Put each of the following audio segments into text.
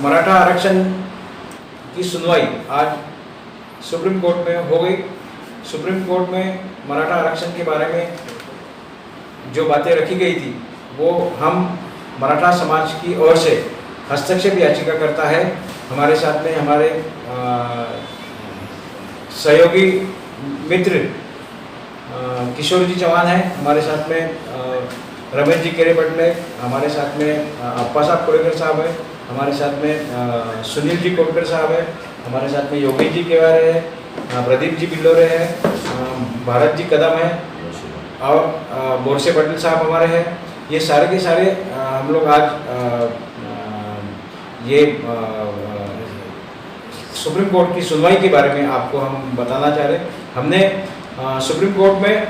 मराठा आरक्षण की सुनवाई आज सुप्रीम कोर्ट में हो गई। सुप्रीम कोर्ट में मराठा आरक्षण के बारे में जो बातें रखी गई थी वो हम मराठा समाज की ओर से हस्तक्षेप याचिका करता है। हमारे साथ में हमारे सहयोगी मित्र किशोर जी चौहान हैं, हमारे साथ में रमेश जी केरे पटले, हमारे साथ में अप्पा साहब कोड़ेकर साहब हैं, हमारे साथ में सुनील जी कोड़कर साहब हैं, हमारे साथ में योगी जी केवारे हैं, प्रदीप जी बिल्लोरे हैं, भारत जी कदम है और बोरसे पटेल साहब हमारे हैं। ये सारे के सारे हम लोग आज ये सुप्रीम कोर्ट की सुनवाई के बारे में आपको हम बताना चाह रहे हैं। हमने सुप्रीम कोर्ट में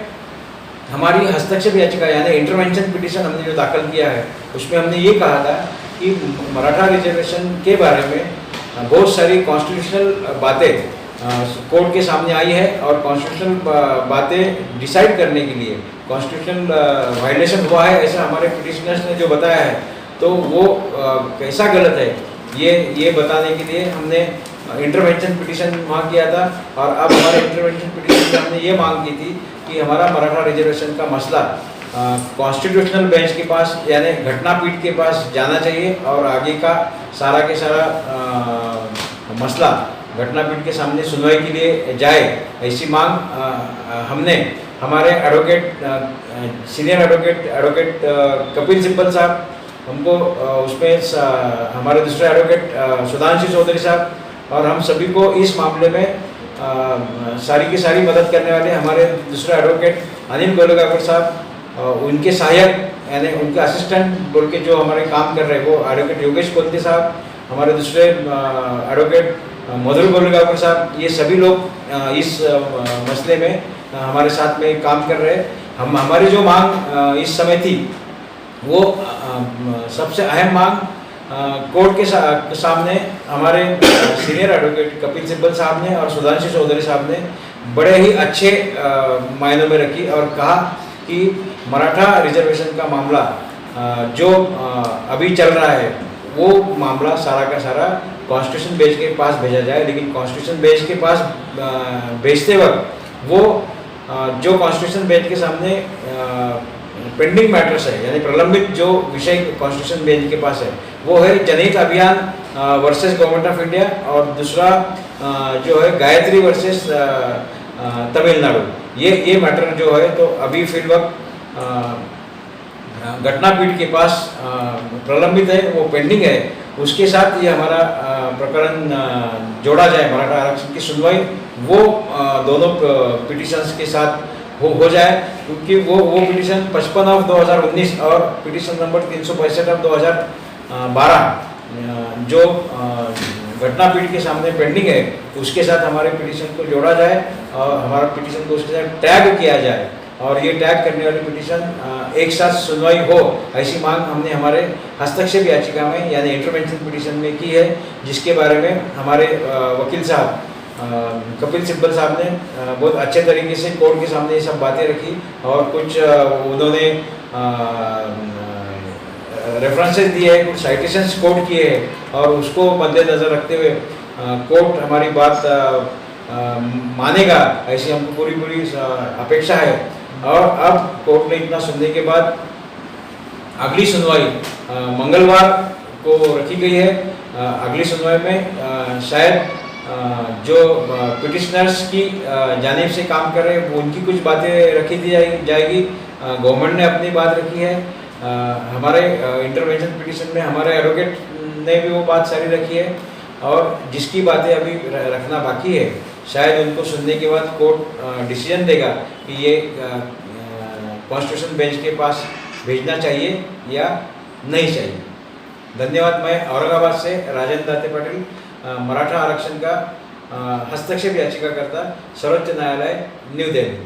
हमारी हस्तक्षेप याचिका यानी इंटरवेंशन पिटीशन हमने जो दाखिल किया है उसमें हमने ये कहा था कि मराठा रिजर्वेशन के बारे में बहुत सारी कॉन्स्टिट्यूशनल बातें कोर्ट के सामने आई है और कॉन्स्टिट्यूशनल बातें डिसाइड करने के लिए कॉन्स्टिट्यूशनल वायलेशन हुआ है ऐसा हमारे पिटिशनर्स ने जो बताया है, तो वो कैसा गलत है ये बताने के लिए हमने इंटरवेंशन पिटीशन मांग किया था। और अब हमारे इंटरवेंशन पिटीशन में हमने ये मांग की थी कि हमारा मराठा रिजर्वेशन का मसला कॉन्स्टिट्यूशनल बेंच के पास यानी घटनापीठ के पास जाना चाहिए और आगे का सारा के सारा मसला घटनापीठ के सामने सुनवाई के लिए जाए, ऐसी मांग हमने हमारे advocate senior advocate Kapil Sibal साहब, हमको उसमें हमारे दूसरे एडवोकेट सुधांशु चौधरी साहब और हम सभी को इस मामले में सारी की सारी मदद करने वाले हमारे दूसरे एडवोकेट अनिल गोलगाकर साहब, उनके सहायक यानी उनके असिस्टेंट बोल के जो हमारे काम कर रहे हैं वो एडवोकेट योगेश कोलते साहब, हमारे दूसरे एडवोकेट मधुर गोलगाकर साहब, ये सभी लोग इस मसले में हमारे साथ में काम कर रहे हैं। हम हमारी जो मांग इस समय थी वो सबसे अहम मांग कोर्ट के सामने हमारे सीनियर एडवोकेट कपिल सिब्बल साहब ने और सुधांशु चौधरी साहब ने बड़े ही अच्छे मायनों में रखी और कहा कि मराठा रिजर्वेशन का मामला जो अभी चल रहा है वो मामला सारा का सारा कॉन्स्टिट्यूशन बेंच के पास भेजा जाए, लेकिन कॉन्स्टिट्यूशन बेंच के पास भेजते वक्त वो जो कॉन्स्टिट्यूशन बेंच के सामने पेंडिंग मैटर्स है यानी प्रलंबित जो विषय कॉन्स्टिट्यूशन बेंच के पास है वो है जनहित अभियान वर्सेस गवर्नमेंट ऑफ इंडिया और दूसरा जो है गायत्री वर्सेस तमिलनाडु। ये मैटर जो है तो अभी फिलहाल घटनापीठ के पास प्रलंबित है, वो पेंडिंग है, उसके साथ ये हमारा प्रकरण जोड़ा जाए, मराठा आरक्षण की सुनवाई वो दोनों पिटिशंस के साथ हो जाए, क्योंकि वो पिटिशन 55/2019 और पिटिशन नंबर 365/2012 जो घटनापीठ के सामने पेंडिंग है उसके साथ हमारे पिटिशन को जोड़ा जाए और हमारा पिटिशन को उसके साथ टैग किया जाए और ये टैग करने वाली पिटिशन एक साथ सुनवाई हो, ऐसी मांग हमने हमारे हस्तक्षेप याचिका में यानी इंटरवेंशन पिटिशन में की है, जिसके बारे में हमारे वकील साहब कपिल सिब्बल साहब ने बहुत अच्छे तरीके से कोर्ट के सामने ये सब बातें रखी और कुछ उन्होंने रेफरेंसेस दिए हैं, कुछ साइटेशंस कोट किए हैं और उसको मद्देनज़र रखते हुए कोर्ट हमारी बात मानेगा ऐसी हमको पूरी अपेक्षा है। और अब कोर्ट ने इतना सुनने के बाद अगली सुनवाई मंगलवार को रखी गई है। अगली सुनवाई में शायद जो पिटिशनर्स की जानिब से काम कर रहे हैं वो उनकी कुछ बातें रखी दी जाएगी, गवर्नमेंट ने अपनी बात रखी है, हमारे इंटरवेंशन पिटिशन में हमारे एडवोकेट ने भी वो बात सारी रखी है और जिसकी बातें अभी रखना बाकी है शायद उनको सुनने के बाद कोर्ट डिसीजन देगा कि ये कॉन्स्टिट्यूशन बेंच के पास भेजना चाहिए या नहीं चाहिए। धन्यवाद। मैं औरंगाबाद से राजेंद्र दाते पाटिल, मराठा आरक्षण का हस्तक्षेप याचिका करता, सर्वोच्च न्यायालय न्यू दिल्ली।